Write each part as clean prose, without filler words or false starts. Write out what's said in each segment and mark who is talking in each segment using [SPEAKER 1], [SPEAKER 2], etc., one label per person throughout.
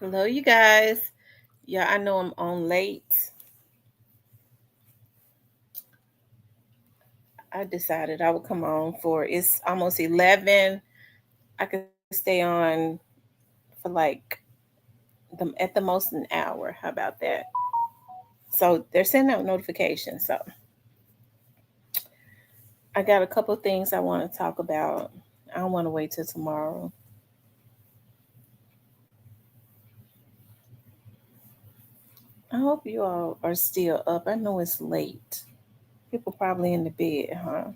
[SPEAKER 1] Hello, you guys. Yeah, I know I'm on late. I decided I would come on for it's almost 11. I could stay on for like at the most an hour. How about that? So they're sending out notifications. So I got a couple things I want to talk about. I don't want to wait till tomorrow. I hope you all are still up. I know it's late. People probably in the bed, huh?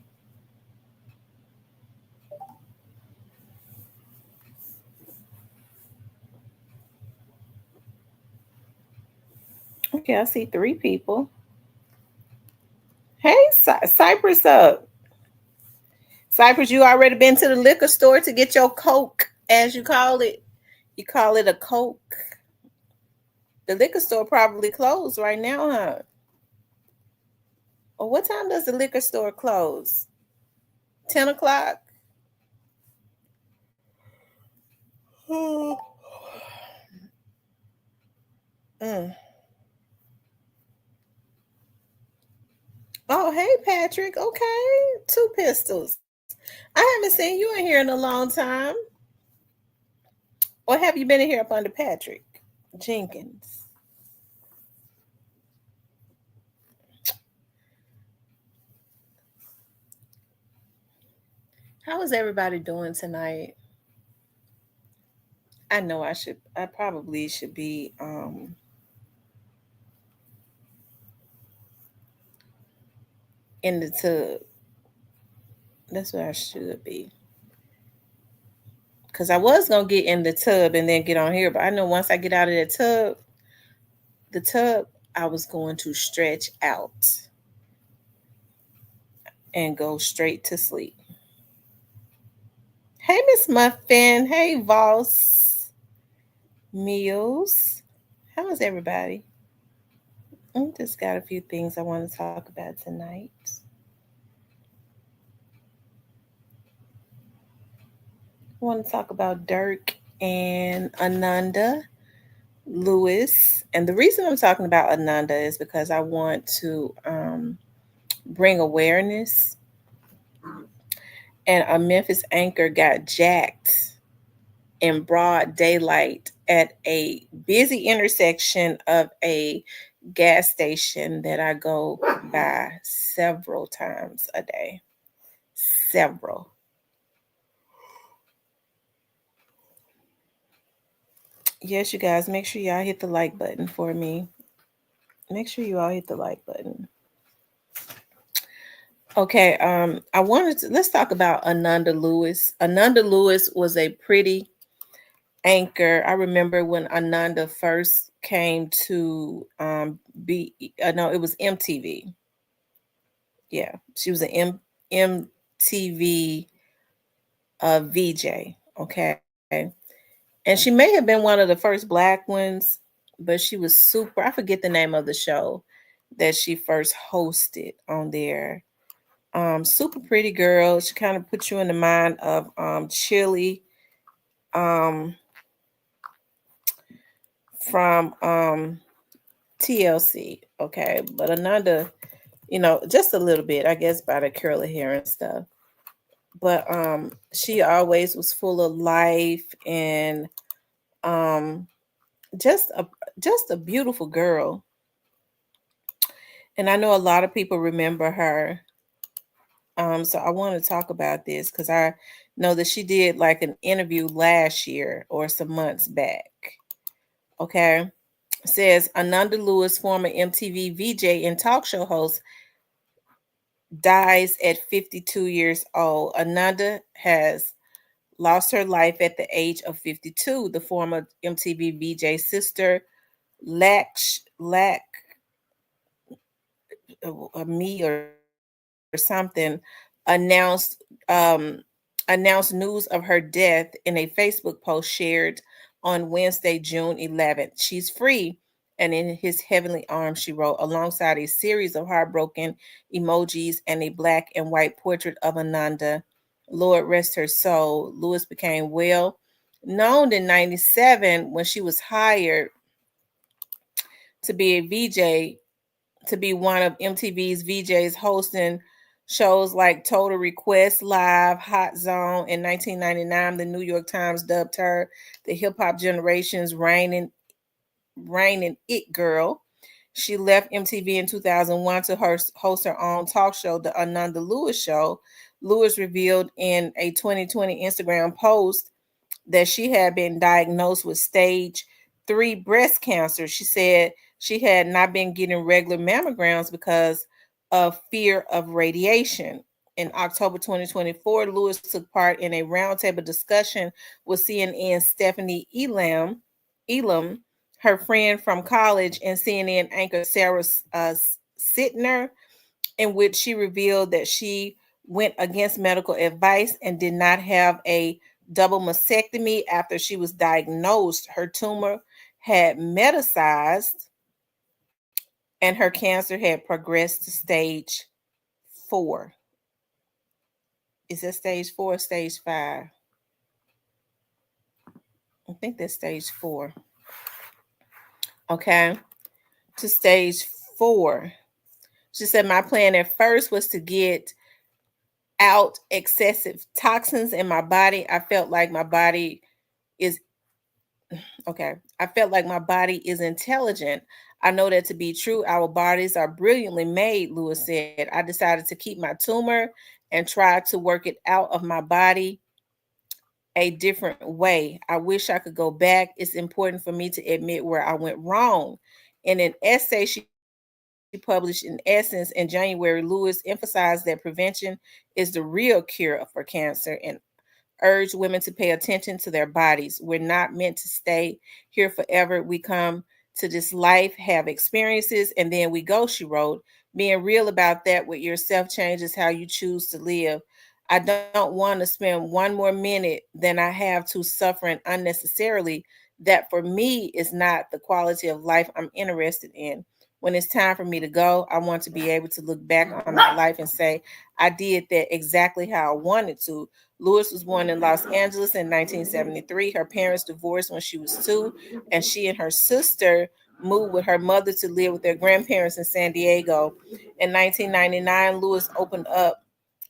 [SPEAKER 1] Okay, I see three people. Hey, Cypress up. Cypress, you already been to the liquor store to get your Coke, as you call it. You call it a Coke. The liquor store probably closed right now, huh? Or what time does the liquor store close? 10 o'clock? Mm. Oh, hey, Patrick. Okay. Two pistols. I haven't seen you in here in a long time. Or have you been in here up under Patrick Jenkins? How is everybody doing tonight? I probably should be in the tub. That's where I should be. Cause I was gonna get in the tub and then get on here, but I know once I get out of the tub, I was going to stretch out and go straight to sleep. Hey, Miss Muffin. Hey, Voss Meals. How is everybody? I just got a few things I want to talk about tonight. I want to talk about Dirk and Ananda Lewis. And the reason I'm talking about Ananda is because I want to bring awareness. And a Memphis anchor got jacked in broad daylight at a busy intersection of a gas station that I go by several times a day. Several. Yes, you guys, make sure y'all hit the like button for me. Make sure you all hit the like button. Okay, I wanted to let's talk about Ananda Lewis. Ananda Lewis was a pretty anchor. I remember when Ananda first came to be no, it was MTV. Yeah, she was an MTV VJ. Okay, and she may have been one of the first black ones, but she was super. I forget the name of the show that she first hosted on there. Super pretty girl. She kind of puts you in the mind of Chili um, from TLC. Okay, but Ananda, just a little bit, I guess, by the curly hair and stuff. But she always was full of life and um, just a just a beautiful girl. And I know a lot of people remember her. So I want to talk about this because I know that she did like an interview last year or some months back. Okay. It says Ananda Lewis, former MTV VJ and talk show host, dies at 52 years old. Ananda has lost her life at the age of 52. The former MTV VJ sister, Lack me or something, announced announced news of her death in a Facebook post shared on Wednesday, June 11th. She's free and in his heavenly arms, she wrote, alongside a series of heartbroken emojis and a black and white portrait of Ananda. Lord rest her soul. Lewis became well known in 97 when she was hired to be a VJ, to be one of MTV's VJs hosting shows like Total Request Live, Hot Zone. In 1999, the New York Times dubbed her the hip hop generation's reigning it girl. She left MTV in 2001 to host her own talk show, The Ananda Lewis Show. Lewis revealed in a 2020 Instagram post that she had been diagnosed with stage 3 breast cancer. She said she had not been getting regular mammograms because of fear of radiation. In October 2024, Lewis took part in a roundtable discussion with CNN's Stephanie Elam, her friend from college, and CNN anchor Sarah Sittner, in which she revealed that she went against medical advice and did not have a double mastectomy after she was diagnosed. Her tumor had metastasized and her cancer had progressed to stage 4. Is that stage 4 or stage 5? I think that's stage 4. Okay. To stage 4. She said, my plan at first was to get out excessive toxins in my body. Is I felt like my body is intelligent. I know that to be true. Our bodies are brilliantly made, Lewis said. I decided to keep my tumor and try to work it out of my body a different way. I wish I could go back. It's important for me to admit where I went wrong. In an essay she published in Essence in January, Lewis emphasized that prevention is the real cure for cancer and urge women to pay attention to their bodies. We're not meant to stay here forever. We come to this life, have experiences, and then we go, she wrote. Being real about that with yourself changes how you choose to live. I don't want to spend one more minute than I have to suffering unnecessarily. That for me is not the quality of life I'm interested in. When it's time for me to go, I want to be able to look back on my life and say, I did that exactly how I wanted to. Lewis was born in Los Angeles in 1973. Her parents divorced when she was 2, and she and her sister moved with her mother to live with their grandparents in San Diego. In 1999, Lewis opened up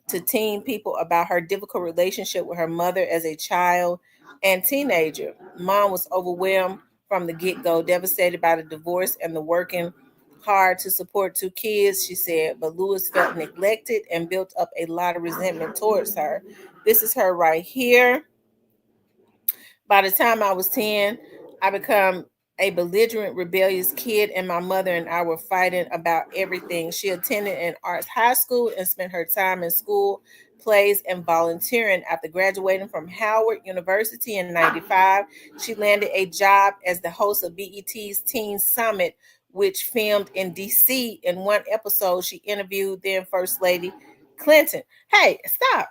[SPEAKER 1] to teen people about her difficult relationship with her mother as a child and teenager. Mom was overwhelmed from the get go, devastated by the divorce and the working hard to support 2 kids, she said. But Lewis felt neglected and built up a lot of resentment towards her. This is her right here. By the time I was 10, I become a belligerent, rebellious kid, and my mother and I were fighting about everything. She attended an arts high school and spent her time in school, plays, and volunteering. After graduating from Howard University in 95, she landed a job as the host of BET's Teen Summit, which filmed in DC. In one episode, she interviewed then First Lady Clinton. Hey, stop.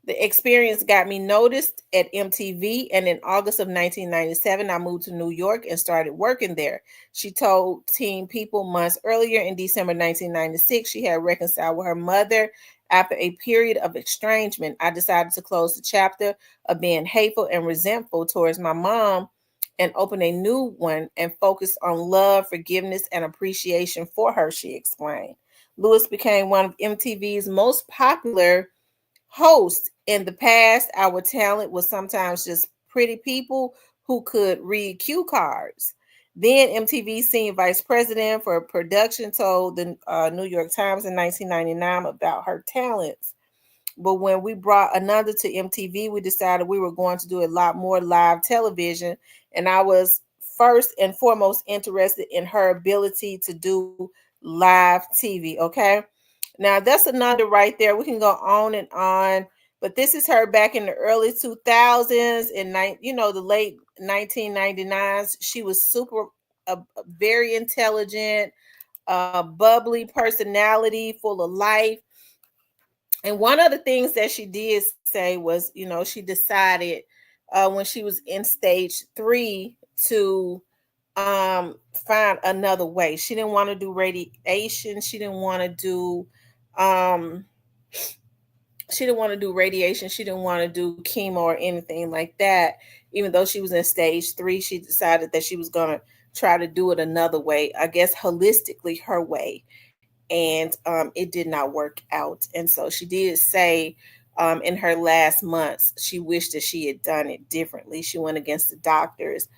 [SPEAKER 1] The experience got me noticed at MTV, and in August of 1997, I moved to New York and started working there. She told Teen People months earlier in December 1996 she had reconciled with her mother after a period of estrangement. I decided to close the chapter of being hateful and resentful towards my mom and open a new one and focus on love, forgiveness, and appreciation for her, she explained. Lewis became one of MTV's most popular host. In the past, our talent was sometimes just pretty people who could read cue cards. Then MTV senior vice president for production told the New York Times in 1999 about her talents. But when we brought Ananda to MTV, we decided we were going to do a lot more live television. And I was first and foremost interested in her ability to do live TV. Okay. Now that's Ananda right there. We can go on and on. But this is her back in the early 2000s and the late 1999s. She was very intelligent, bubbly personality, full of life. And one of the things that she did say was, she decided when she was in stage 3 to find another way. She didn't want to do radiation. She didn't want to do She didn't want to do radiation. She didn't want to do chemo or anything like that. Even though she was in stage 3, she decided that she was going to try to do it another way, I guess holistically, her way. And it did not work out. And so she did say in her last months, she wished that she had done it differently. She went against the doctors.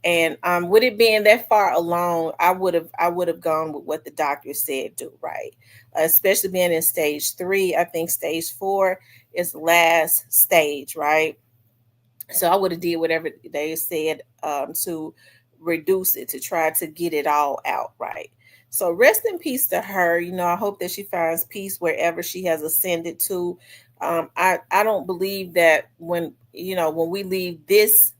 [SPEAKER 1] And with it being that far along, I would have gone with what the doctor said do, right? Especially being in stage 3. I think stage 4 is the last stage, right? So I would have did whatever they said to reduce it, to try to get it all out, right? So rest in peace to her. I hope that she finds peace wherever she has ascended to. I don't believe that when we leave this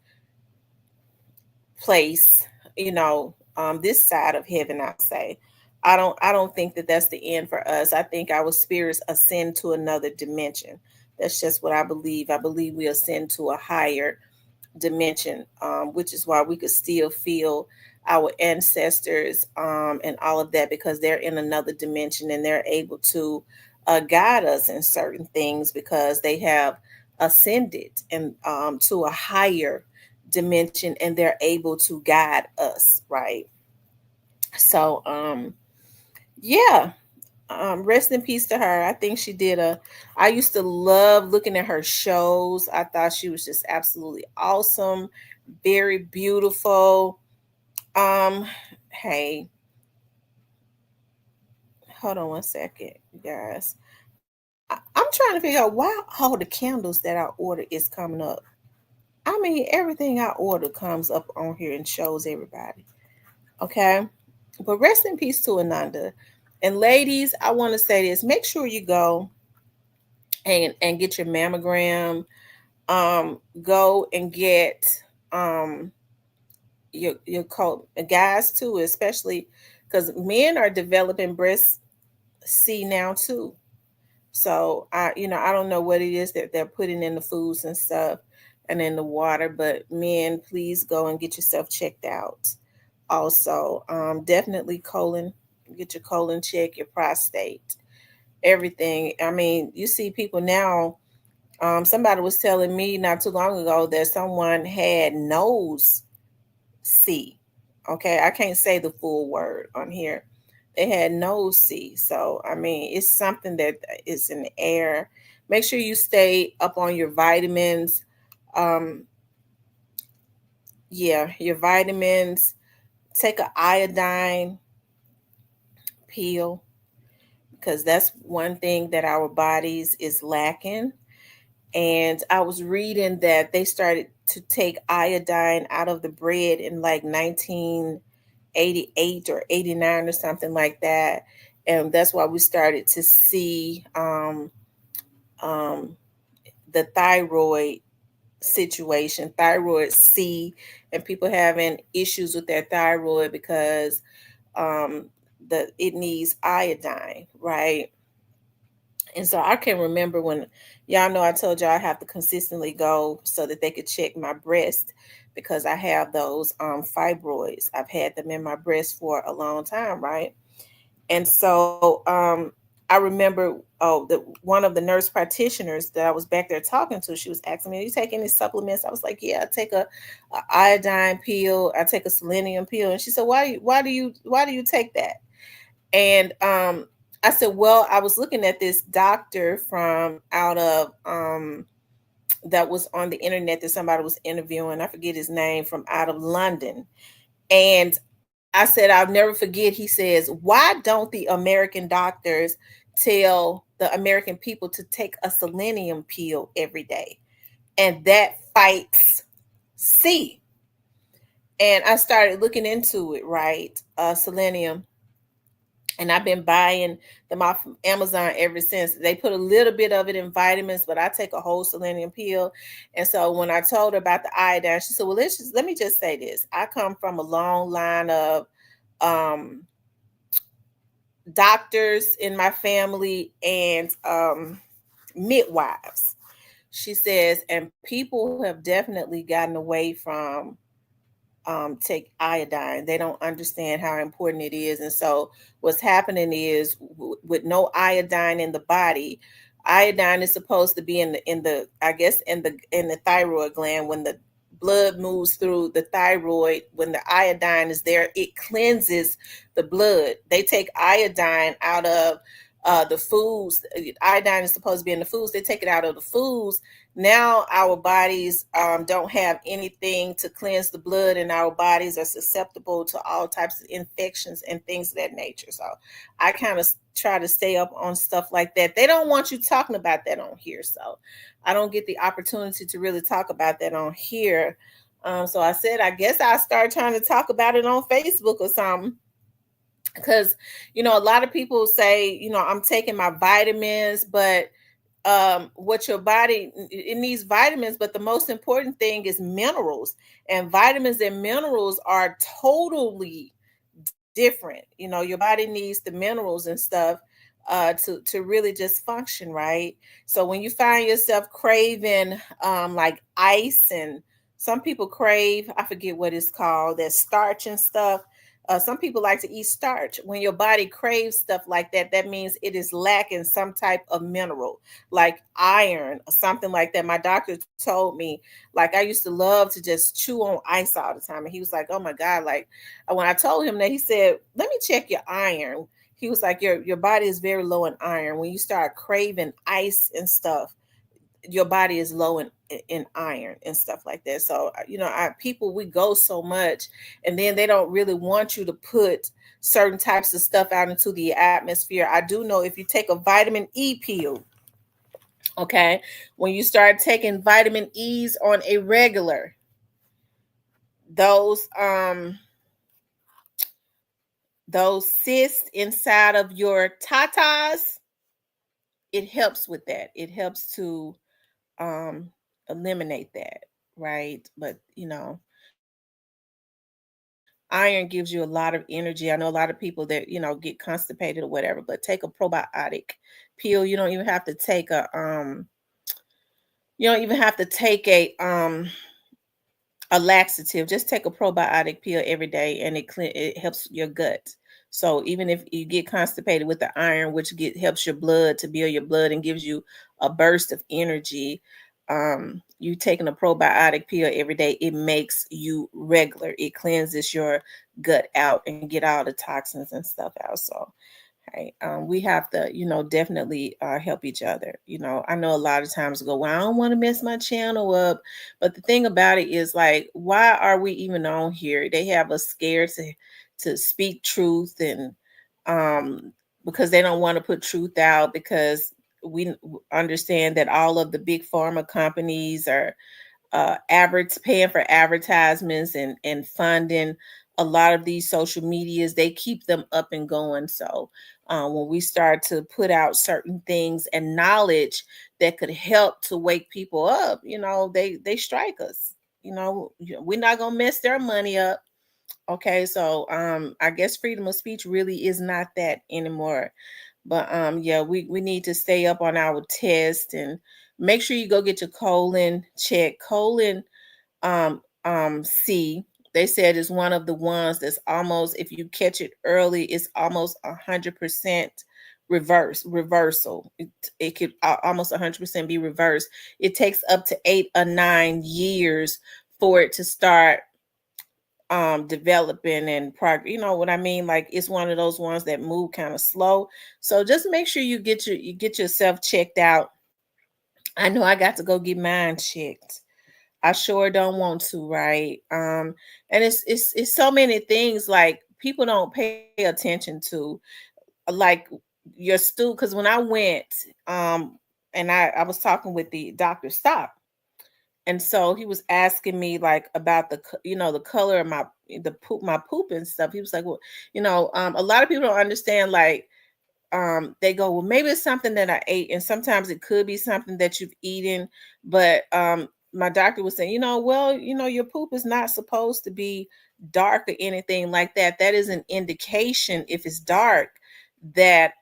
[SPEAKER 1] place, this side of heaven, I'll say, I don't think that that's the end for us. I think our spirits ascend to another dimension. That's just what I believe. I believe we ascend to a higher dimension, which is why we could still feel our ancestors and all of that, because they're in another dimension and they're able to guide us in certain things because they have ascended and to a higher dimension, and they're able to guide us, right? So yeah, rest in peace to her. I think she did a I used to love looking at her shows. I thought she was just absolutely awesome, very beautiful. um hey, hold on one second, you guys. I'm trying to figure out why all the candles that I ordered is coming up. I mean, everything I order comes up on here and shows everybody. Okay. But rest in peace to Ananda. And ladies, I want to say this. Make sure you go and get your mammogram. Go and get um your coat, guys too, especially because men are developing breast C now too. So I don't know what it is that they're putting in the foods and stuff and in the water, but men, please go and get yourself checked out. Also, definitely colon, get your colon checked, your prostate, everything. I mean, you see people now. Somebody was telling me not too long ago that someone had nose C. Okay, I can't say the full word on here. They had nose C. So, I mean, it's something that is in the air. Make sure you stay up on your vitamins. Um, yeah, your vitamins. Take a iodine pill, because that's one thing that our bodies is lacking. And I was reading that they started to take iodine out of the bread in like 1988 or 89 or something like that. And that's why we started to see um, the thyroid situation, thyroid C, and people having issues with their thyroid because um, it needs iodine, right? And so I can remember when y'all know I told y'all I have to consistently go so that they could check my breast because I have those fibroids. I've had them in my breast for a long time, right? And so I remember, the one of the nurse practitioners that I was back there talking to, she was asking me, "Are you take any supplements?" I was like, "Yeah, I take a iodine pill, I take a selenium pill." And she said, "Why do you take that?" And I said, "Well, I was looking at this doctor from out of that was on the internet that somebody was interviewing. I forget his name, from out of London." And I said, "I'll never forget." He says, "Why don't the American doctors tell the American people to take a selenium pill every day? And that fights C." And I started looking into it, right? Selenium, and I've been buying them off of Amazon ever since. They put a little bit of it in vitamins, but I take a whole selenium pill. And so when I told her about the iodine, she said, "Well, let me just say this. I come from a long line of um, doctors in my family and midwives." She says, "And people have definitely gotten away from take iodine. They don't understand how important it is." And so what's happening is with no iodine in the body, Iodine is supposed to be in the I guess in the thyroid gland. When the blood moves through the thyroid, when the iodine is there, it cleanses the blood. They take iodine out of the foods. Iodine is supposed to be in the foods. They take it out of the foods. Now our bodies don't have anything to cleanse the blood, and our bodies are susceptible to all types of infections and things of that nature. So I kind of try to stay up on stuff like that. They don't want you talking about that on here, so I don't get the opportunity to really talk about that on here. So I said, I guess I'll start trying to talk about it on Facebook or something. Because, a lot of people say, I'm taking my vitamins, but what your body, it needs vitamins, but the most important thing is minerals. And vitamins and minerals are totally different. Your body needs the minerals and stuff to really just function, right? So when you find yourself craving like ice, and some people crave, I forget what it's called, that starch and stuff. Some people like to eat starch. When your body craves stuff like that, that means it is lacking some type of mineral, like iron or something like that. My doctor told me, like, I used to love to just chew on ice all the time. And he was like, oh my God, like, when I told him that, he said, let me check your iron. He was like, your body is very low in iron. When you start craving ice and stuff, your body is low in iron and stuff like that. So, people, we go so much, and then they don't really want you to put certain types of stuff out into the atmosphere. I do know if you take a vitamin E pill, okay, when you start taking vitamin E's on a regular, those cysts inside of your tatas, it helps with that. It helps to um eliminate that, right? But iron gives you a lot of energy. I know a lot of people that get constipated or whatever, but take a probiotic pill. You don't even have to take a laxative. Just take a probiotic pill every day, and it helps your gut. So even if you get constipated with the iron, which helps your blood to build your blood and gives you a burst of energy, you taking a probiotic pill every day, it makes you regular. It cleanses your gut out and get all the toxins and stuff out. So right. We have to, definitely help each other. I know a lot of times go, well, I don't want to mess my channel up. But the thing about it is, like, why are we even on here? They have us scared to speak truth, and because they don't want to put truth out, because we understand that all of the big pharma companies are paying for advertisements and funding a lot of these social medias. They keep them up and going. So when we start to put out certain things and knowledge that could help to wake people up, they strike us. We're not gonna mess their money up. Okay, so I guess freedom of speech really is not that anymore. But yeah, we need to stay up on our test, and make sure you go get your colon check. Colon C, they said, is one of the ones that's almost, if you catch it early, it's almost 100% reversal. It could almost 100% be reversed. It takes up to 8 or 9 years for it to start developing and progress. You know what I mean? Like, it's one of those ones that move kind of slow. So just make sure you get yourself checked out. I know I got to go get mine checked. I sure don't want to, right? And it's so many things, like, people don't pay attention to, like, your stool. Because when I went, and I was talking with the doctor, stop, and so he was asking me, like, about the color of my poop and stuff. He was like, well, a lot of people don't understand, like, they go, well, maybe it's something that I ate, and sometimes it could be something that you've eaten. But my doctor was saying, well, your poop is not supposed to be dark or anything like that. That is an indication, if it's dark, that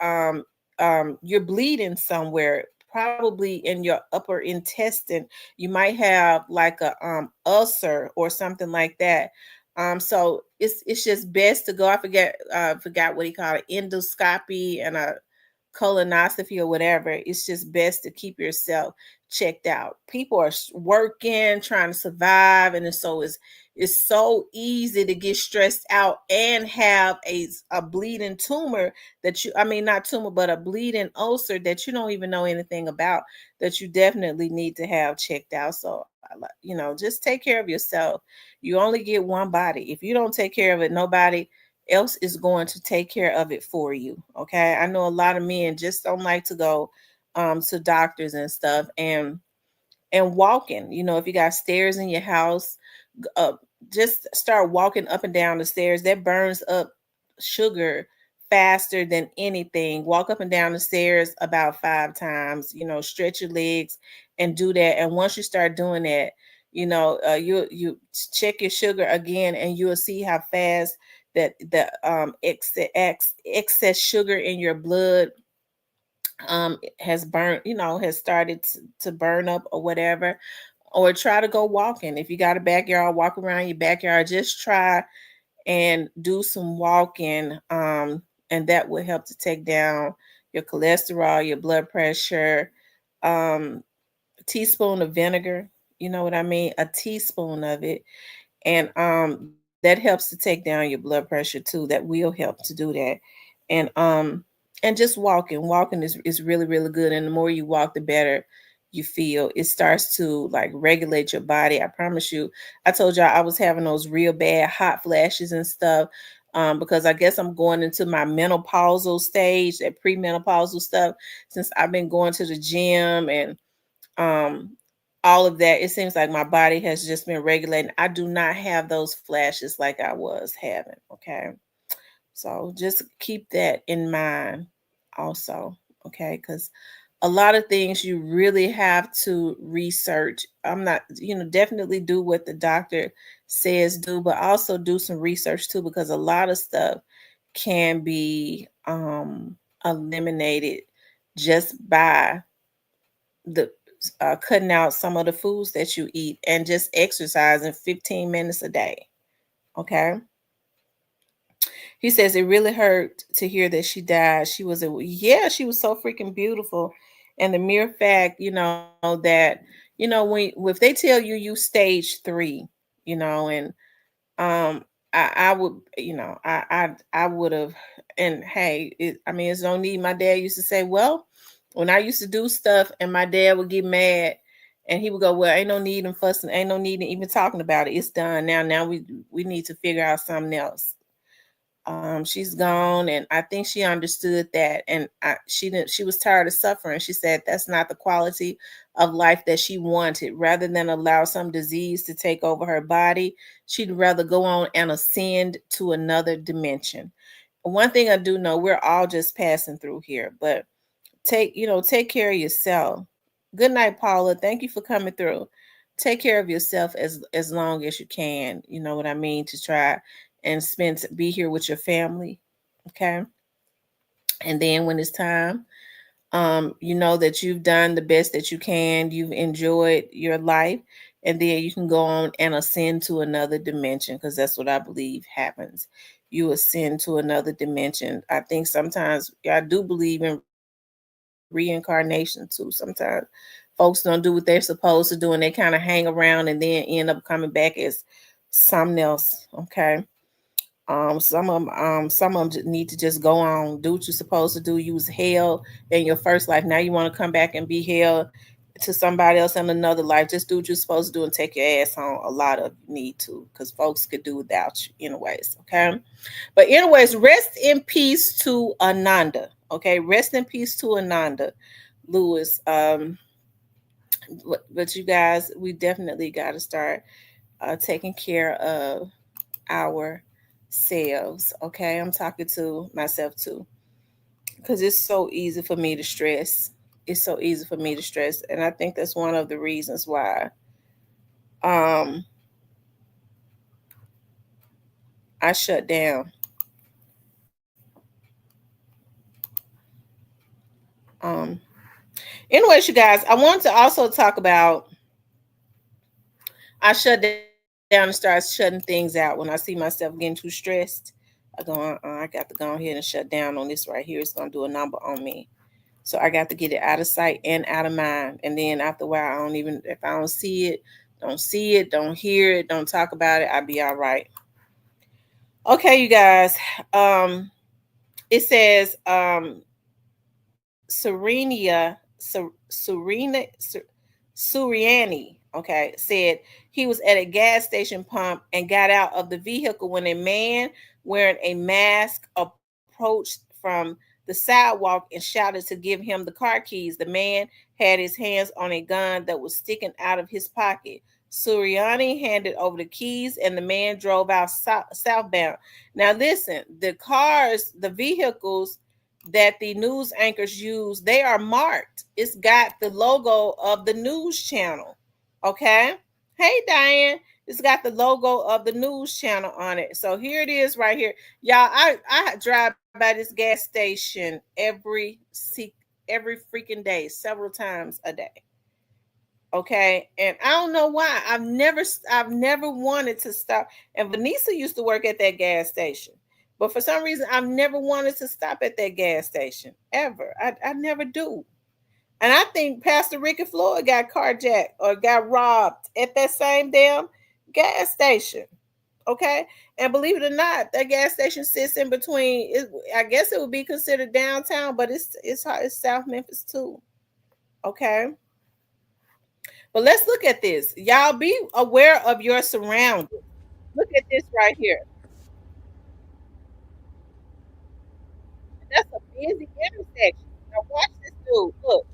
[SPEAKER 1] you're bleeding somewhere, probably in your upper intestine. You might have like a ulcer or something like that. So it's just best to go. I forgot what he called it, endoscopy, and colonoscopy or whatever, it's just best to keep yourself checked out. People are working, trying to survive, and it's so easy to get stressed out and have a bleeding tumor that you, I mean, not tumor, but a bleeding ulcer that you don't even know anything about, that you definitely need to have checked out. So, just take care of yourself. You only get one body. If you don't take care of it, nobody else is going to take care of it for you. Okay. I know a lot of men just don't like to go to doctors and stuff, and walking. If you got stairs in your house, uh, just start walking up and down the stairs. That burns up sugar faster than anything. Walk up and down the stairs about 5 times. Stretch your legs and do that. And once you start doing that, you check your sugar again, and you'll see how fast that the excess sugar in your blood has burned, has started to burn up or whatever. Or try to go walking. If you got a backyard, walk around your backyard. Just try and do some walking, and that will help to take down your cholesterol, your blood pressure. A teaspoon of vinegar, you know what I mean, a teaspoon of it, and that helps to take down your blood pressure too. That will help to do that. And um and just walking is really, really good. And the more you walk, the better you feel. It starts to like regulate your body. I promise you. I told y'all I was having those real bad hot flashes and stuff, because I guess I'm going into my menopausal stage, that premenopausal stuff, since I've been going to the gym and um all of that. It seems like my body has just been regulating. I do not have those flashes like I was having. Okay. So just keep that in mind also. Okay. Because a lot of things you really have to research. I'm not, definitely do what the doctor says do, but also do some research too, because a lot of stuff can be eliminated just by the cutting out some of the foods that you eat and just exercising 15 minutes a day. Okay. He says it really hurt to hear that she died. Yeah, she was so freaking beautiful. And the mere fact, that, if they tell you stage 3, and um I would, I would have. And hey, I mean, it's no need. My dad used to say, well, when I used to do stuff and my dad would get mad and he would go, well, ain't no need in fussing, ain't no need in even talking about it. It's done now we need to figure out something else. She's gone, and I think she understood that, and she was tired of suffering. She said that's not the quality of life that she wanted. Rather than allow some disease to take over her body, she'd rather go on and ascend to another dimension. One thing I do know, we're all just passing through here, but take care of yourself. Good night, Paula. Thank you for coming through. Take care of yourself as long as you can. You know what I mean, to try and be here with your family. Okay. And then when it's time, you know that you've done the best that you can, you've enjoyed your life, and then you can go on and ascend to another dimension, because that's what I believe happens. You ascend to another dimension. I think sometimes, I do believe in reincarnation too. Sometimes folks don't do what they're supposed to do, and they kind of hang around and then end up coming back as something else. Okay. Some of them need to just go on, do what you're supposed to do. You was hell in your first life. Now you want to come back and be hell to somebody else in another life. Just do what you're supposed to do and take your ass home. A lot of you need to, because folks could do without you anyways. Okay. But anyways, rest in peace to Ananda. Okay. Rest in peace to Ananda Lewis. But you guys, we definitely got to start taking care of ourselves. Okay, I'm talking to myself too, because it's so easy for me to stress. It's so easy for me to stress, and I think that's one of the reasons why um I shut down. Um, anyways, you guys, I want to also talk about. I shut down and start shutting things out when I see myself getting too stressed. I go, I got to go ahead and shut down on this right here. It's gonna do a number on me. So I got to get it out of sight and out of mind. And then after a while, I don't even, if I don't see it, don't hear it, don't talk about it, I'll be all right. Okay, you guys. It says Serena Suriani, okay, said he was at a gas station pump and got out of the vehicle when a man wearing a mask approached from the sidewalk and shouted to give him the car keys. The man had his hands on a gun that was sticking out of his pocket. Suriani handed over the keys and the man drove out southbound. Now, listen, the vehicles that the news anchors use, they are marked. It's got the logo of the news channel. Okay. Hey, Diane. It's got the logo of the news channel on it. So here it is right here. Y'all, I drive by this gas station every freaking day, several times a day. Okay, and I don't know why. I've never wanted to stop. And Vanessa used to work at that gas station, but for some reason, I've never wanted to stop at that gas station ever. I never do. And I think Pastor Ricky Floyd got carjacked or got robbed at that same damn gas station. Okay, and believe it or not, that gas station sits in between. I guess it would be considered downtown, but it's South Memphis too. Okay. But let's look at this. Y'all be aware of your surroundings. Look at this right here. That's a busy intersection. Now watch this dude. Look.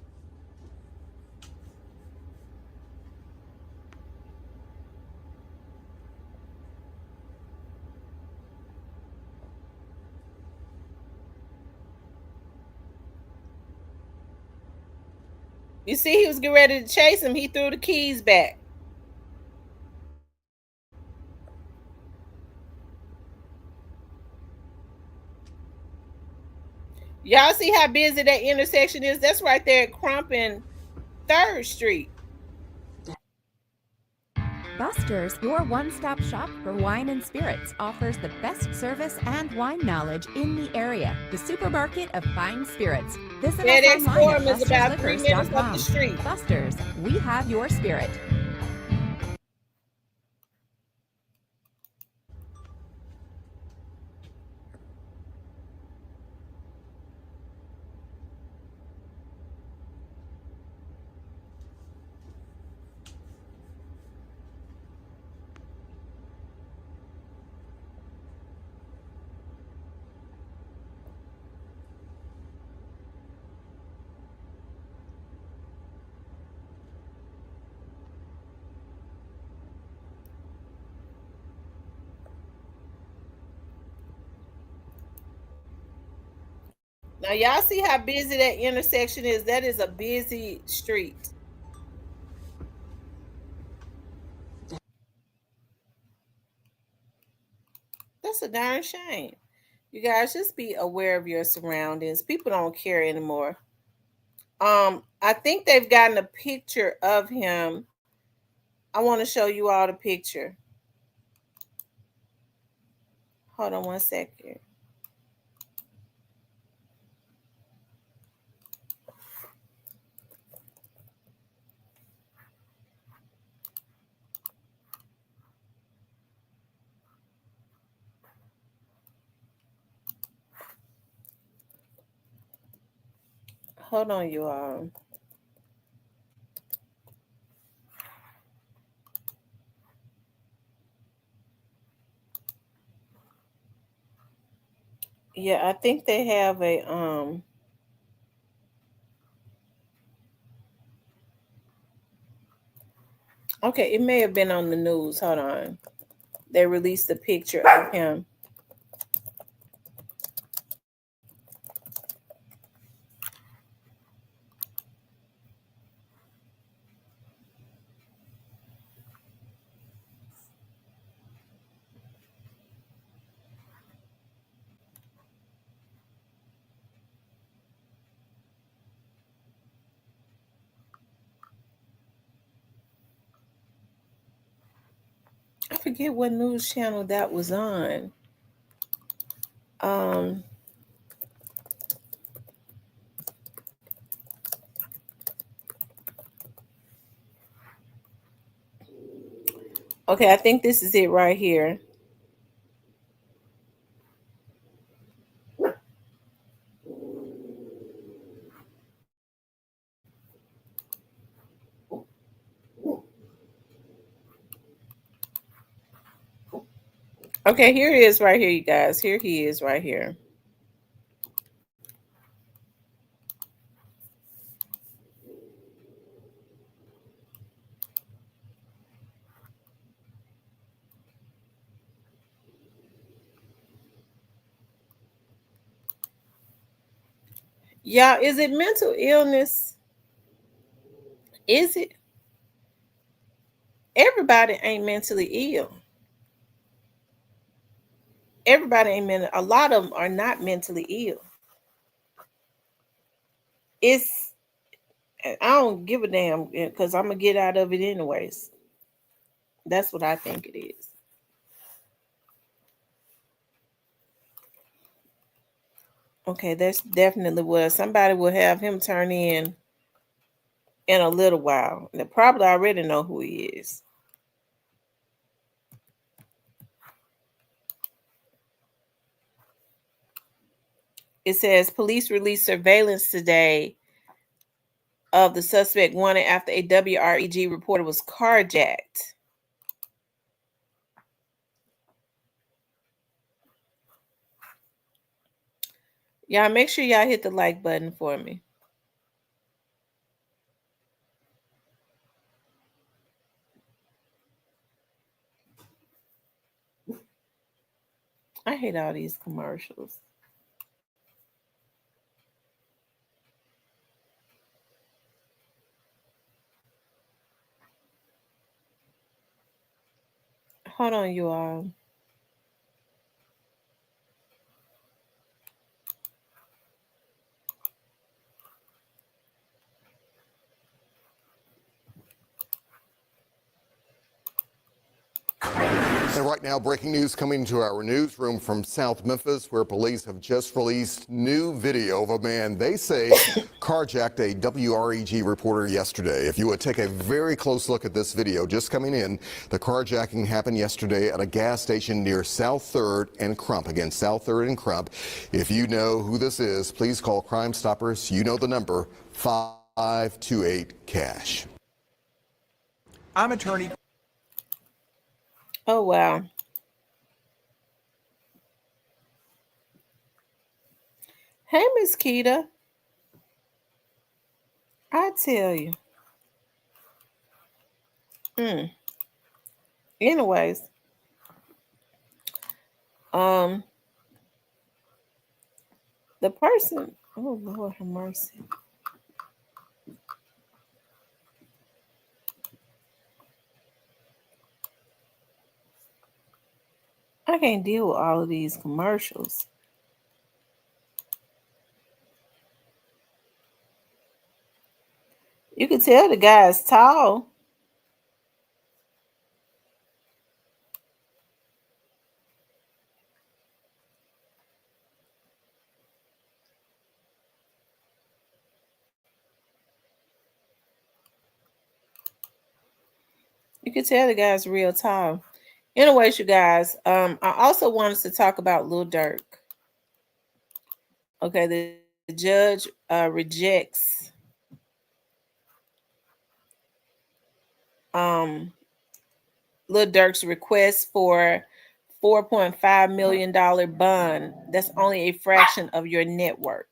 [SPEAKER 1] You see, he was getting ready to chase him. He threw the keys back. Y'all see how busy that intersection is? That's right there at Crump and 3rd Street.
[SPEAKER 2] Buster's, your one-stop shop for wine and spirits, offers the best service and wine knowledge in the area. The supermarket of fine spirits. Visit us online at
[SPEAKER 1] Forum is about 3 minutes up the
[SPEAKER 2] bustersliquors.com.
[SPEAKER 1] street.
[SPEAKER 2] Buster's, we have your spirit.
[SPEAKER 1] Now y'all see how busy that intersection is? That is a busy street. That's a darn shame. You guys just be aware of your surroundings. People don't care anymore. I think they've gotten a picture of him. I want to show you all the picture. Hold on one second. Hold on, you all. Yeah, I think they have a. Okay, it may have been on the news. Hold on. They released a picture of him. I forget what news channel that was on. Um Okay, I think this is it right here. Okay, here he is right here, you guys. Here he is right here. Y'all, is it mental illness? Is it? Everybody ain't mentally ill. Everybody ain't mental. A lot of them are not mentally ill. It's I don't give a damn because I'm gonna get out of it anyways. That's what I think it is. Okay, that's definitely what somebody will have him turn in a little while. They probably already know who he is. It says police released surveillance today of the suspect wanted after a WREG reporter was carjacked. Y'all make sure y'all hit the like button for me. I hate all these commercials. Hold on, you all.
[SPEAKER 3] And right now, breaking news coming to our newsroom from South Memphis, where police have just released new video of a man they say carjacked a WREG reporter yesterday. If you would take a very close look at this video just coming in, the carjacking happened yesterday at a gas station near South 3rd and Crump. Again, South 3rd and Crump. If you know who this is, please call Crime Stoppers. You know the number, 528-CASH.
[SPEAKER 4] I'm attorney.
[SPEAKER 1] Oh, wow. Hey, Miss Keita. I tell you. Anyways, um, the person. Oh Lord, have mercy. I can't deal with all of these commercials. You can tell the guy is tall. You can tell the guy's real tall. Anyways, you guys, I also wanted to talk about Lil Durk. Okay, the judge rejects um Lil Durk's request for $4.5 million bond. That's only a fraction of your net worth.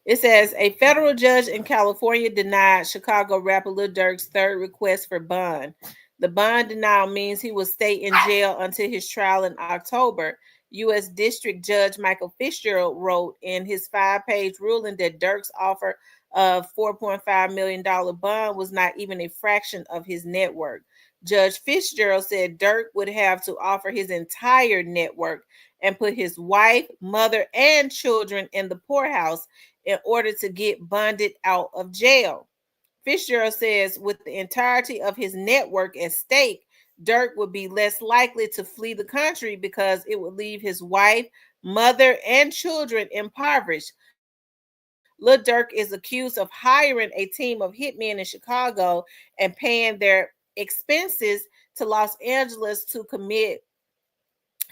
[SPEAKER 1] It says a federal judge in California denied Chicago rapper Lil Durk's third request for bond. The bond denial means he will stay in jail until his trial in October. U.S. District Judge Michael Fitzgerald wrote in his 5-page ruling that Durk's offer of $4.5 million bond was not even a fraction of his net worth. Judge Fitzgerald said Durk would have to offer his entire net worth and put his wife, mother, and children in the poorhouse in order to get bonded out of jail. Fitzgerald says with the entirety of his network at stake, Durk would be less likely to flee the country because it would leave his wife, mother, and children impoverished. Lil Durk is accused of hiring a team of hitmen in Chicago and paying their expenses to Los Angeles to commit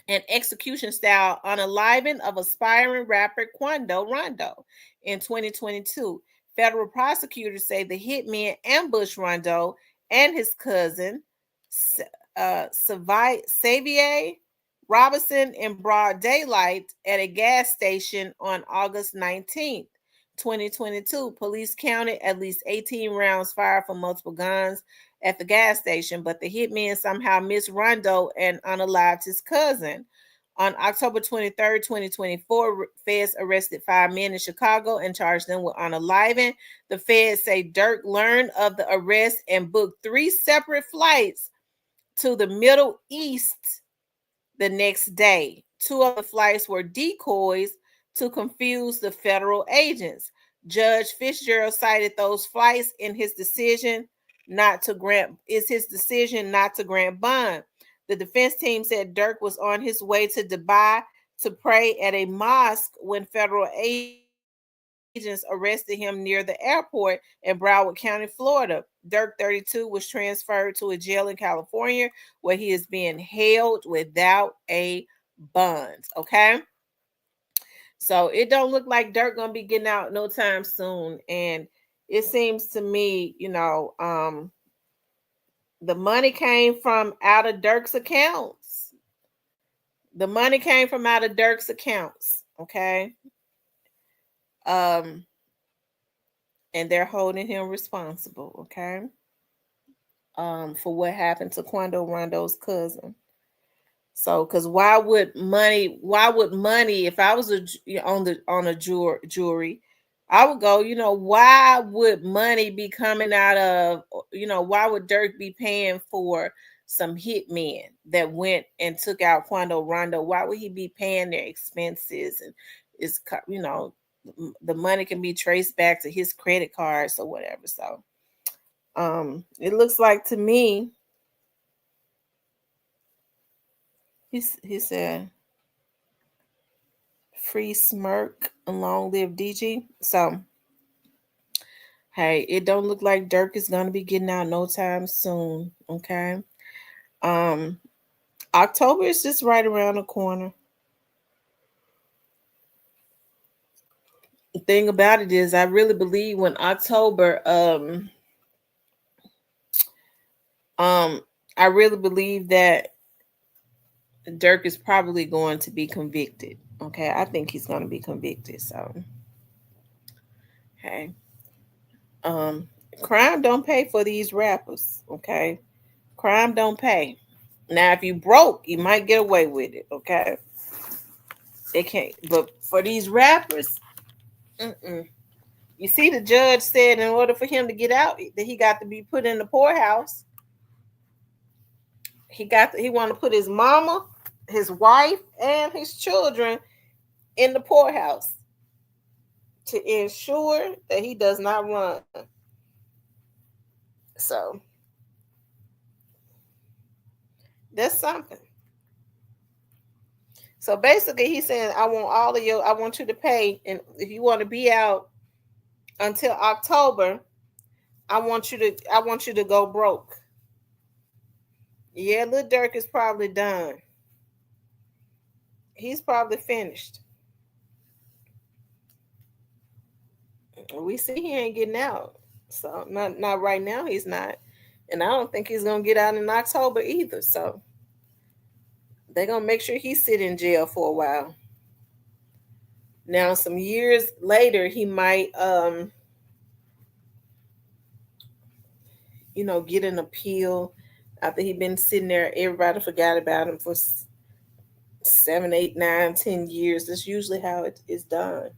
[SPEAKER 1] an execution style unaliving of aspiring rapper Quando Rondo in 2022. Federal prosecutors say the hitman ambushed Rondo and his cousin, Xavier Robinson, in broad daylight at a gas station on August 19th. 2022, police counted at least 18 rounds fired from multiple guns at the gas station, but the hitman somehow missed Rondo and unalived his cousin. On October 23rd, 2024, feds arrested 5 men in Chicago and charged them with unaliving. The feds say Durk learned of the arrest and booked 3 separate flights to the Middle East the next day. 2 of the flights were decoys to confuse the federal agents. Judge Fitzgerald cited those flights in his decision not to grant bond. The defense team said Durk was on his way to Dubai to pray at a mosque when federal agents arrested him near the airport in Broward County, Florida. Durk, 32, was transferred to a jail in California where he is being held without a bond. Okay. So it don't look like Durk gonna be getting out no time soon. And it seems to me, the money came from out of Durk's accounts. The money came from out of Durk's accounts. Okay. Um, and they're holding him responsible, okay? For what happened to Quando Rondo's cousin. So, because why would money? If I was on a jury, I would go. Why would money be coming out of? Why would Durk be paying for some hitmen that went and took out Quando Rondo? Why would he be paying their expenses? And it's the money can be traced back to his credit cards or whatever. So, it looks like to me. He said, "Free smirk and long live DG." So, hey, it don't look like Durk is gonna be getting out no time soon. Okay. October is just right around the corner. The thing about it is, I really believe when October, I really believe that Durk is probably going to be convicted. Okay, I think he's going to be convicted. So, hey, crime don't pay for these rappers. Okay, crime don't pay. Now, if you broke, you might get away with it. Okay, they can't. But for these rappers, you see, the judge said in order for him to get out, that he got to be put in the poorhouse. He want to put his mama, his wife, and his children in the poorhouse to ensure that he does not run. So that's something. So basically, he's saying, I want you to pay, and if you want to be out until October, I want you to go broke. Yeah, Lil Durk is probably done. He's probably finished. We see he ain't getting out. So not right now, he's not. And I don't think he's gonna get out in October either. So they're gonna make sure he sit in jail for a while. Now, some years later, he might get an appeal after he been sitting there. Everybody forgot about him for 7, 8, 9, 10 years. That's usually how it is done.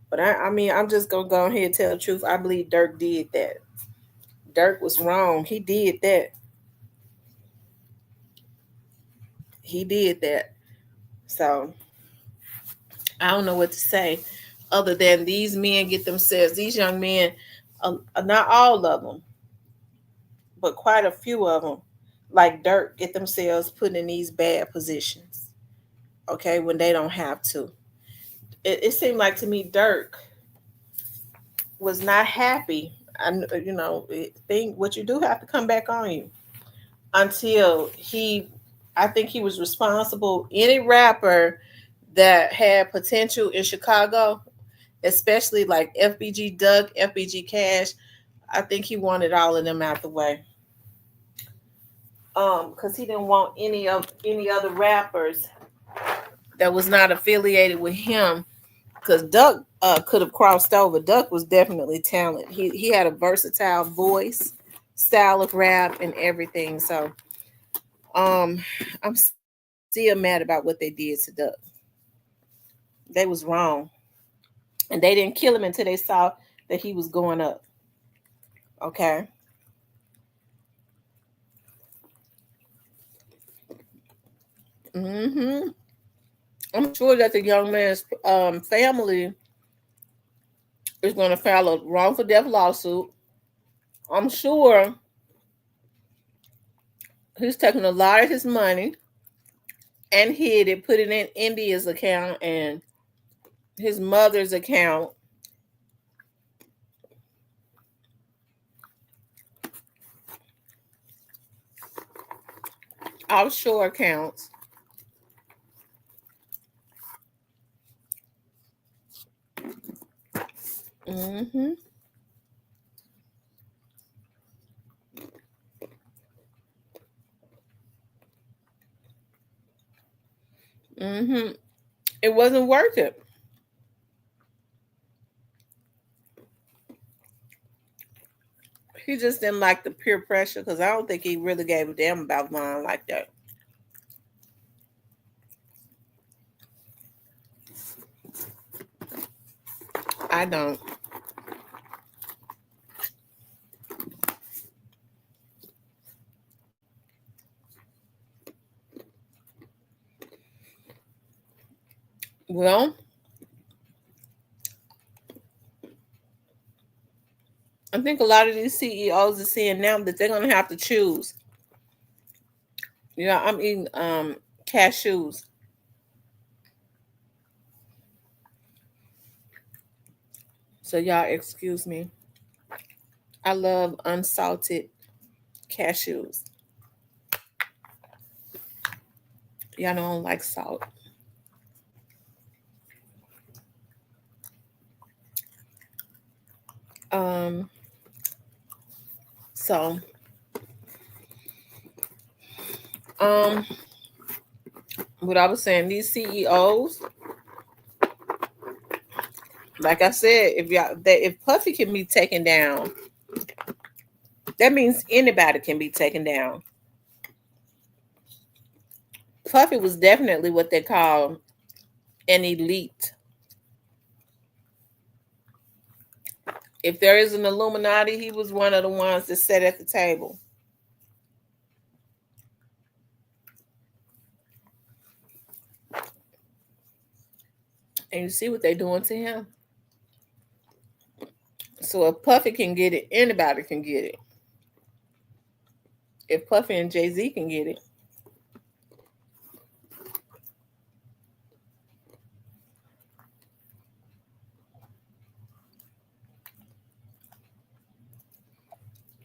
[SPEAKER 1] But I'm just gonna go ahead and tell the truth. I believe Durk did that. Durk was wrong. He did that. He did that. So I don't know what to say other than these men get themselves, these young men, not all of them, but quite a few of them, like Durk, get themselves put in these bad positions. Okay, when they don't have to. It seemed like to me Durk was not happy. Think what you do have to come back on you until I think he was responsible. Any rapper that had potential in Chicago, especially like FBG Duck, FBG Cash, I think he wanted all of them out the way. Because he didn't want any other rappers that was not affiliated with him. Because Duck could have crossed over. Duck was definitely talented. He had a versatile voice, style of rap, and everything. So I'm still mad about what they did to Duck. They was wrong, and they didn't kill him until they saw that he was going up. Okay. hmm I'm sure that the young man's family is going to file a wrongful death lawsuit. I'm sure he's taking a lot of his money and hid it, put it in India's account and his mother's account. Offshore accounts. hmm hmm It wasn't worth it. He just didn't like the peer pressure because I don't think he really gave a damn about mine like that. I don't. Well, I think a lot of these CEOs are seeing now that they're gonna have to choose. Yeah, I'm eating cashews. So y'all excuse me. I love unsalted cashews. Y'all don't like salt. Um, so um what I was saying, these CEOs, like I said, if Puffy can be taken down, that means anybody can be taken down. Puffy was definitely what they call an elite. If there is an Illuminati, he was one of the ones that sat at the table. And you see what they're doing to him. So if Puffy can get it, anybody can get it. If Puffy and Jay-Z can get it.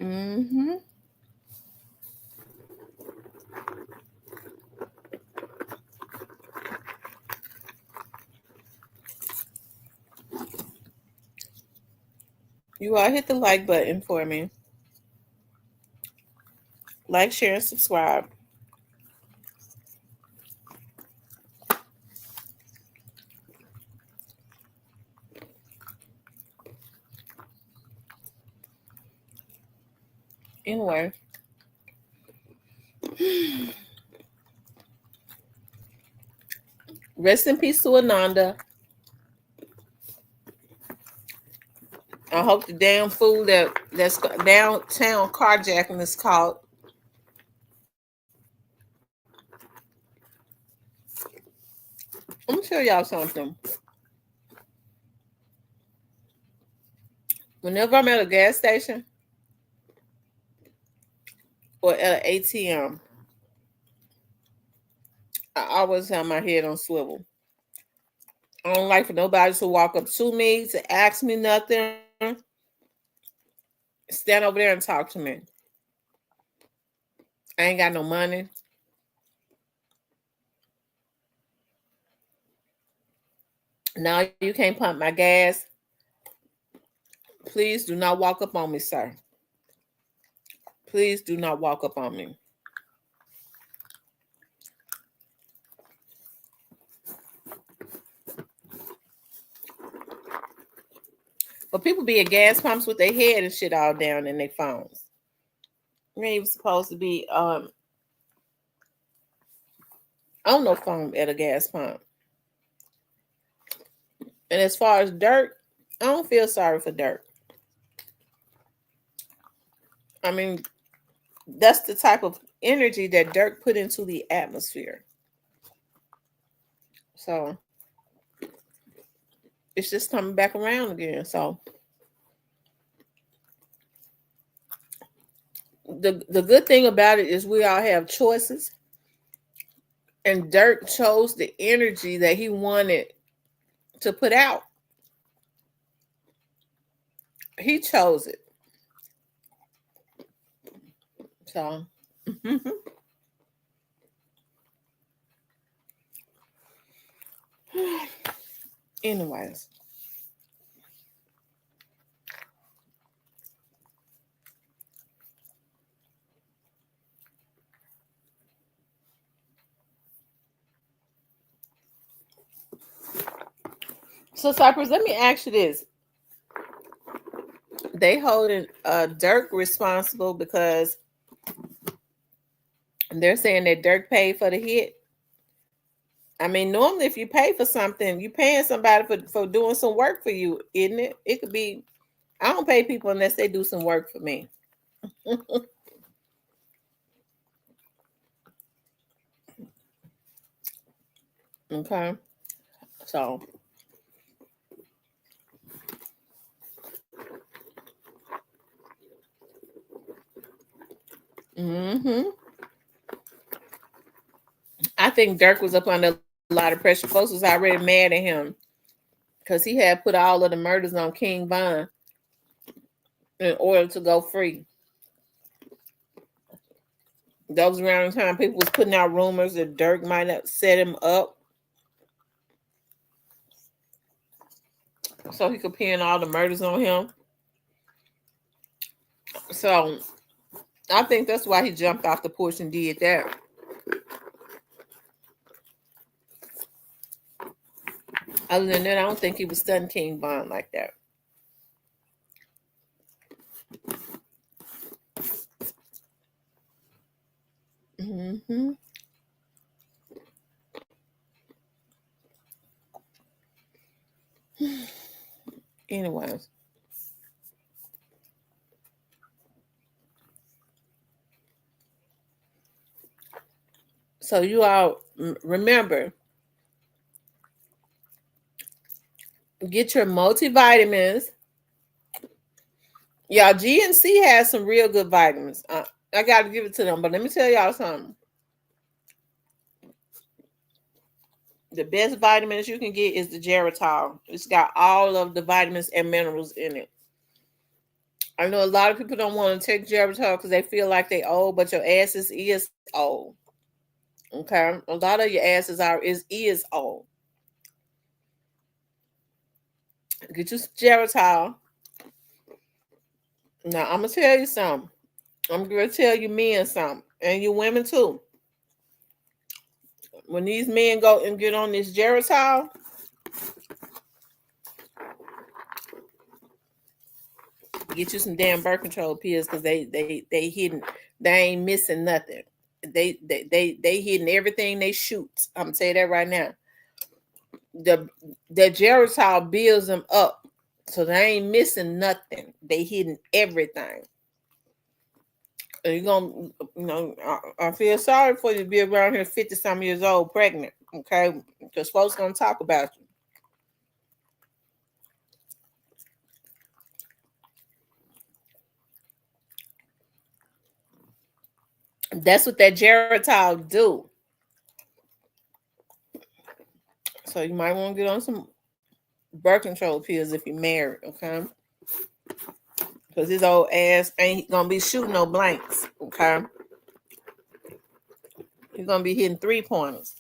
[SPEAKER 1] Mm-hmm. You all hit the like button for me. Like, share, and subscribe. Anyway. Rest in peace to Ananda. I hope the damn fool that's downtown carjacking is caught. Let me tell y'all something. Whenever I'm at a gas station or at an ATM, I always have my head on swivel. I don't like for nobody to walk up to me to ask me nothing. stand over there and talk to me. I ain't got no money. Now you can't pump my gas. Please do not walk up on me, sir. Please do not walk up on me. But people be at gas pumps with their head and shit all down in their phones. You ain't even supposed to be on no phone at a gas pump. And as far as Durk, I don't feel sorry for Durk. I mean, that's the type of energy that Durk put into the atmosphere. So it's just coming back around again. So the good thing about it is we all have choices. And Durk chose the energy that he wanted to put out. He chose it. So anyways. So Cypress, let me ask you this. They holding Durk responsible because they're saying that Durk paid for the hit. I mean, normally if you pay for something, you paying somebody for doing some work for you, isn't it? It could be, I don't pay people unless they do some work for me. Okay. So I think Durk was up under a lot of pressure. Folks was already mad at him because he had put all of the murders on King Von in order to go free. That was around the time people was putting out rumors that Durk might have set him up so he could pin all the murders on him. So I think that's why he jumped off the porch and did that. Other than that, I don't think he was studying King Von like that. Anyways. So you all remember, get your multivitamins. Y'all, GNC has some real good vitamins. I got to give it to them, but let me tell y'all something. The best vitamins you can get is the Geritol. It's got all of the vitamins and minerals in it. I know a lot of people don't want to take Geritol because they feel like they old, but your ass is old. Okay, a lot of your asses is old. Get you some Geritol. Now I'm gonna tell you something. I'm gonna tell you men something, and you women too. When these men go and get on this Geritol, get you some damn birth control pills because they hidden. They ain't missing nothing. They hidden everything they shoot. I'm gonna tell you that right now. The Geritol builds them up, so they ain't missing nothing. They hidden everything. And you're gonna, I feel sorry for you to be around here 50-some years old, pregnant. Okay, because folks gonna talk about you. That's what that Geritol do. So you might want to get on some birth control pills if you're married, okay? Because his old ass ain't gonna be shooting no blanks. Okay. He's gonna be hitting 3-pointers.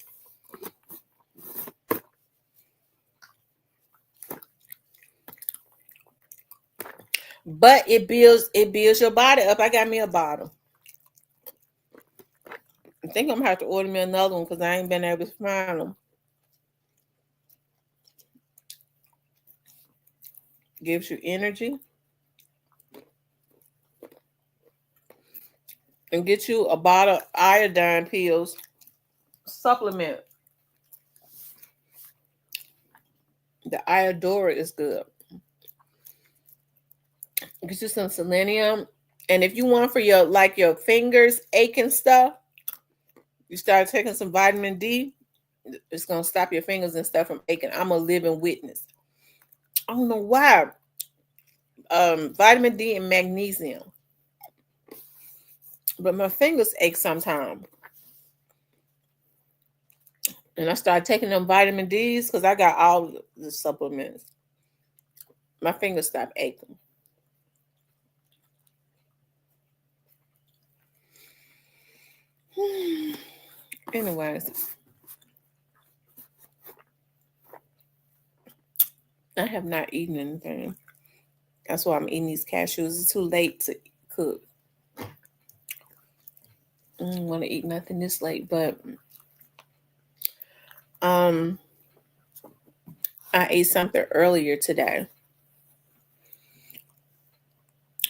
[SPEAKER 1] But it builds your body up. I got me a bottle. I think I'm gonna have to order me another one because I ain't been able to find them. Gives you energy. And get you a bottle of iodine pills. Supplement. The Iodora is good. Get you some selenium. And if you want for your fingers aching stuff, you start taking some vitamin D, it's gonna stop your fingers and stuff from aching. I'm a living witness. I don't know why. Vitamin D and magnesium. But my fingers ache sometimes. And I started taking them vitamin D's because I got all the supplements. My fingers stopped aching. Anyways, I have not eaten anything. That's why I'm eating these cashews. It's too late to cook. I don't want to eat nothing this late, but I ate something earlier today.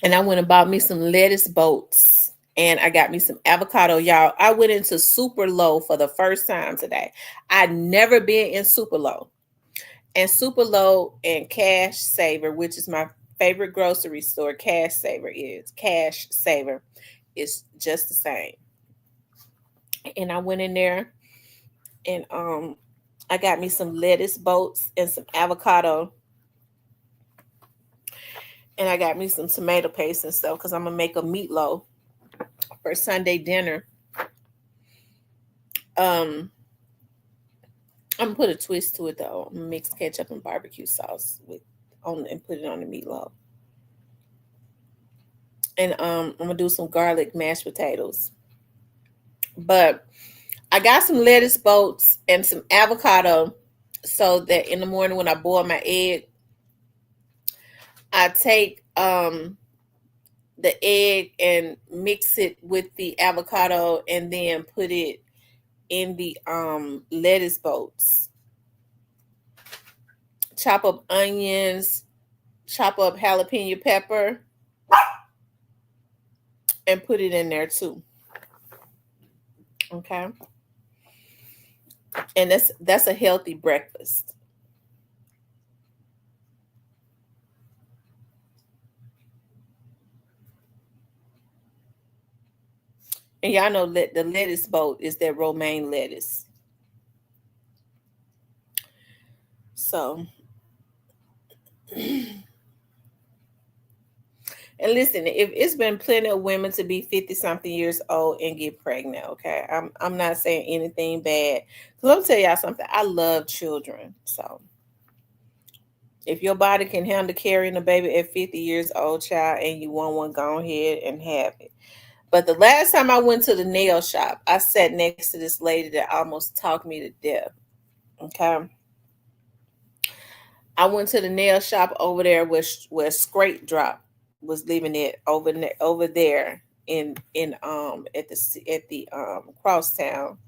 [SPEAKER 1] And I went and bought me some lettuce bolts. And I got me some avocado. Y'all, I went into Super Low for the first time today. I'd never been in Super Low. And Super Low and Cash Saver, which is my favorite grocery store, Cash Saver is just the same. And I went in there and I got me some lettuce bolts and some avocado. And I got me some tomato paste and stuff because I'm gonna make a meatloaf for Sunday dinner. I'm gonna put a twist to it though. I'm gonna mix ketchup and barbecue sauce and put it on the meatloaf. And I'm gonna do some garlic mashed potatoes. But I got some lettuce bolts and some avocado so that in the morning when I boil my egg, I take the egg and mix it with the avocado and then put it in the lettuce bolts. Chop up onions, chop up jalapeno pepper, and put it in there too. Okay. And that's a healthy breakfast. And y'all know that the lettuce bolt is that romaine lettuce. So, and listen, if it's been plenty of women to be 50 something years old and get pregnant, okay? I'm not saying anything bad. Cause let me tell y'all something. I love children. So if your body can handle carrying a baby at 50 years old, child, and you want one, go ahead and have it. But the last time I went to the nail shop, I sat next to this lady that almost talked me to death. Okay. I went to the nail shop over there where Scrape Drop was leaving it over there in at the crosstown.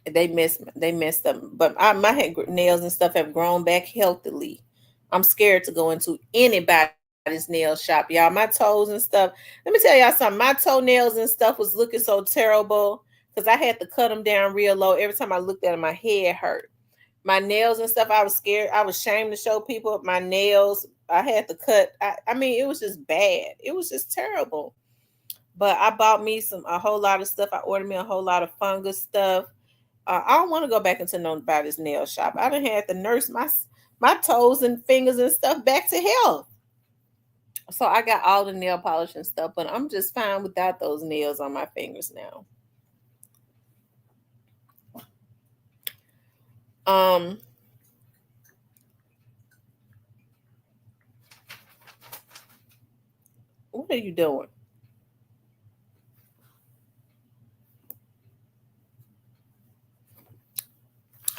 [SPEAKER 1] They messed up, but my nails and stuff have grown back healthily. I'm scared to go into anybody's nail shop, y'all. My toes and stuff. Let me tell y'all something. My toenails and stuff was looking so terrible because I had to cut them down real low. Every time I looked at them, my head hurt. My nails and stuff, I was scared. I was ashamed to show people my nails. I had to cut. I mean, it was just bad. It was just terrible. But I bought me a whole lot of stuff. I ordered me a whole lot of fungus stuff. I don't want to go back into nobody's nail shop. I done had to nurse my toes and fingers and stuff back to health. So I got all the nail polish and stuff, but I'm just fine without those nails on my fingers now. What are you doing?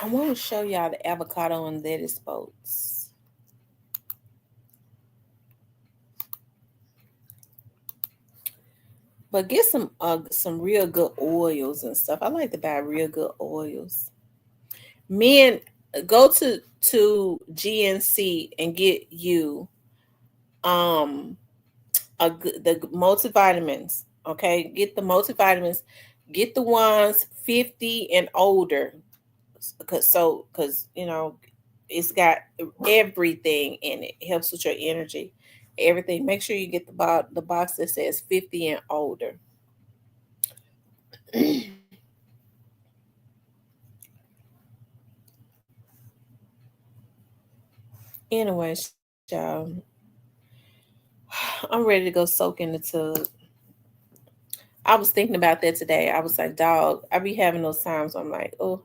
[SPEAKER 1] I want to show y'all the avocado and lettuce boats. But get some real good oils and stuff. I like to buy real good oils. Men, go to GNC and get you um the multivitamins. Okay, get the multivitamins. Get the ones 50 and older, because it's got everything in it. It helps with your energy, everything. Make sure you get the box that says 50 and older. Anyways, y'all, I'm ready to go soak in the tub. I was thinking about that today. I was like, dog, I be having those times where I'm like, oh,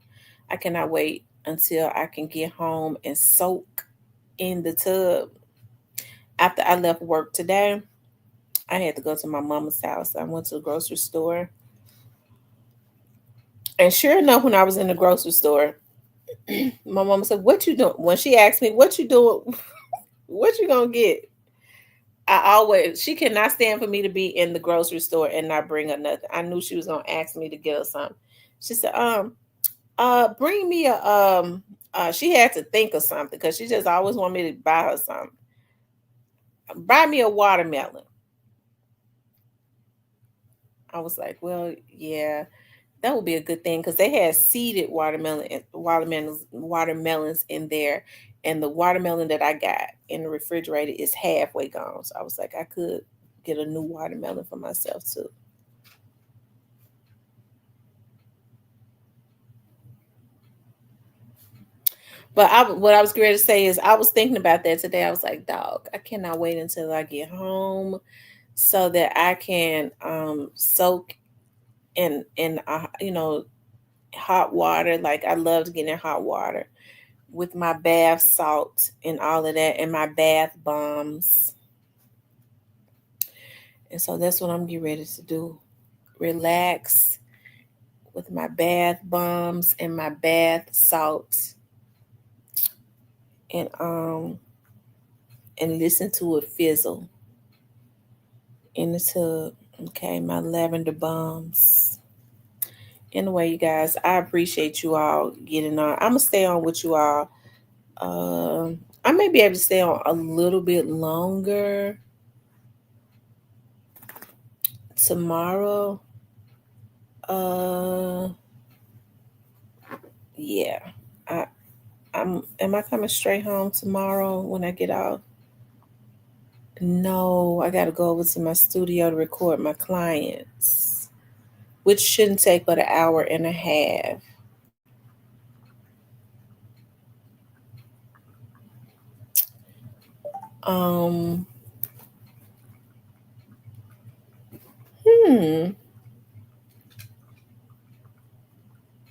[SPEAKER 1] I cannot wait until I can get home and soak in the tub. After I left work today, I had to go to my mama's house. I went to the grocery store. And sure enough, when I was in the grocery store, my mama said, "What you doing?" When she asked me, "What you doing? What you gonna get?" She cannot stand for me to be in the grocery store and not bring her nothing. I knew she was gonna ask me to get her something. She said, bring me a she had to think of something because she just always wanted me to buy her something. Buy me a watermelon. I was like, well, yeah, that would be a good thing because they had seeded watermelons in there, and the watermelon that I got in the refrigerator is halfway gone. So I was like, I could get a new watermelon for myself too. But what I was going to say is, I was thinking about that today. I was like, dog, I cannot wait until I get home so that I can soak in hot water. Like, I love to get in hot water with my bath salt and all of that, and my bath bombs. And so that's what I'm getting ready to do. Relax with my bath bombs and my bath salt, and listen to it fizzle in the tub. Okay, my lavender bombs. Anyway, you guys, I appreciate you all getting on. I'm gonna stay on with you all. I may be able to stay on a little bit longer tomorrow. Uh, yeah. I am I coming straight home tomorrow when I get off? No, I gotta go over to my studio to record my clients, which shouldn't take but an hour and a half. Um, hmm,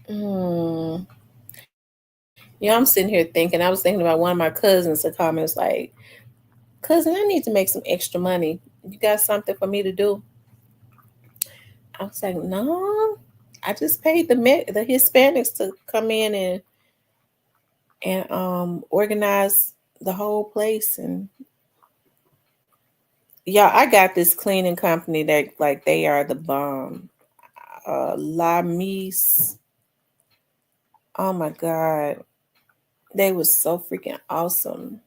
[SPEAKER 1] hmm. Yeah, I'm sitting here thinking. I was thinking about one of my cousins. The comments like, "Cousin, I need to make some extra money. You got something for me to do?" I was like, "No, I just paid the Hispanics to come in and organize the whole place. And yeah, I got this cleaning company that, like, they are the bomb. La Mise. Oh my God, they was so freaking awesome,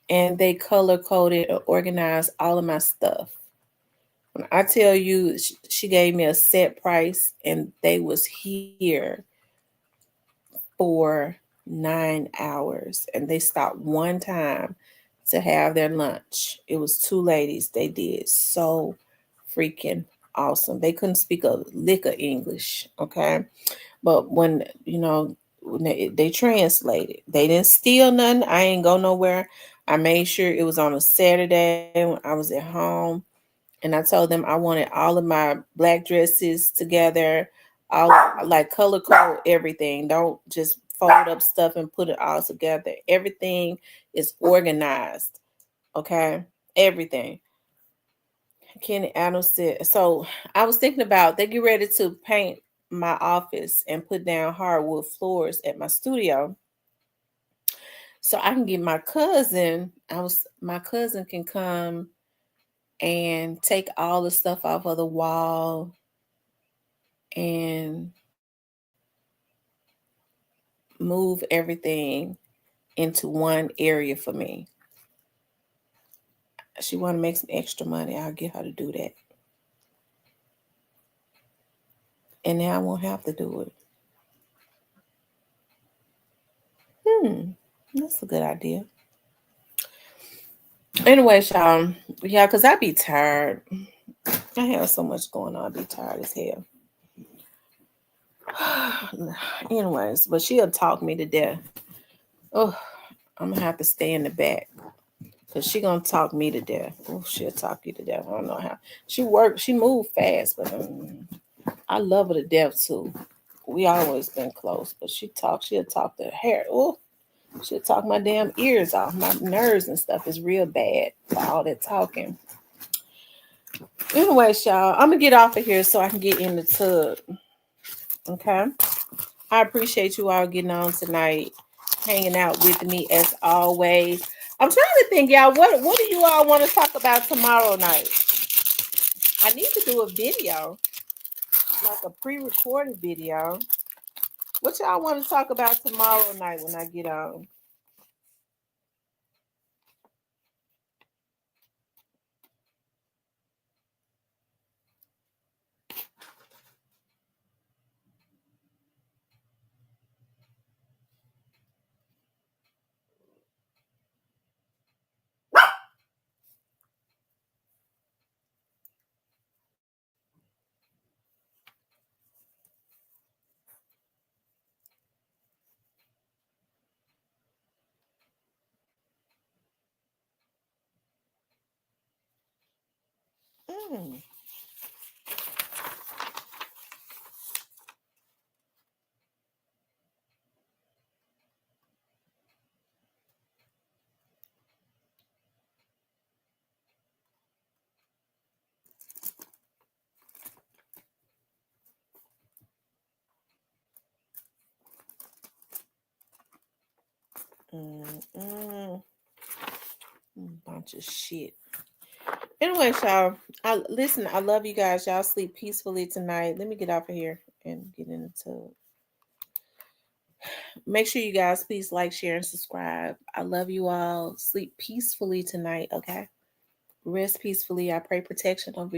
[SPEAKER 1] and they color coded or organized all of my stuff. When I tell you, she gave me a set price, and they was here for 9 hours, and they stopped one time to have their lunch. It was two ladies. They did so freaking awesome. They couldn't speak a lick of English, okay? But when they translated, they didn't steal nothing. I ain't go nowhere. I made sure it was on a Saturday when I was at home, and I told them I wanted all of my black dresses together, all like color code everything. Don't just fold up stuff and put it all together. Everything is organized, okay? Everything. Kenny Adams said, so I was thinking about they get ready to paint my office and put down hardwood floors at my studio. So I can get my cousin, my cousin can come and take all the stuff off of the wall and move everything into one area for me. She want to make some extra money. I'll get her to do that. And now I won't have to do it. That's a good idea. Anyway, y'all, yeah, because I be tired. I have so much going on. I be tired as hell. Anyways, but she'll talk me to death. Oh, I'm gonna have to stay in the back because she gonna talk me to death. Oh, she'll talk you to death. I don't know how. She moved fast, but I love her to death too. We always been close, but she'll talk the hair. Oh, she'll talk my damn ears off. My nerves and stuff is real bad for all that talking. Anyway, y'all, I'm gonna get off of here so I can get in the tub. Okay. I appreciate you all getting on tonight, hanging out with me as always. I'm trying to think, y'all, what do you all want to talk about tomorrow night? I need to do a video, like a pre-recorded video. What y'all want to talk about tomorrow night when I get on? Mm. Bunch of shit. Anyway, y'all, I love you guys. Y'all sleep peacefully tonight. Let me get off of here and get in the tub. Make sure you guys please like, share, and subscribe. I love you all. Sleep peacefully tonight, okay? Rest peacefully. I pray protection over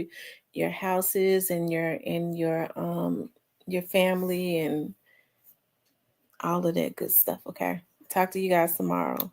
[SPEAKER 1] your houses and your family and all of that good stuff, okay? Talk to you guys tomorrow.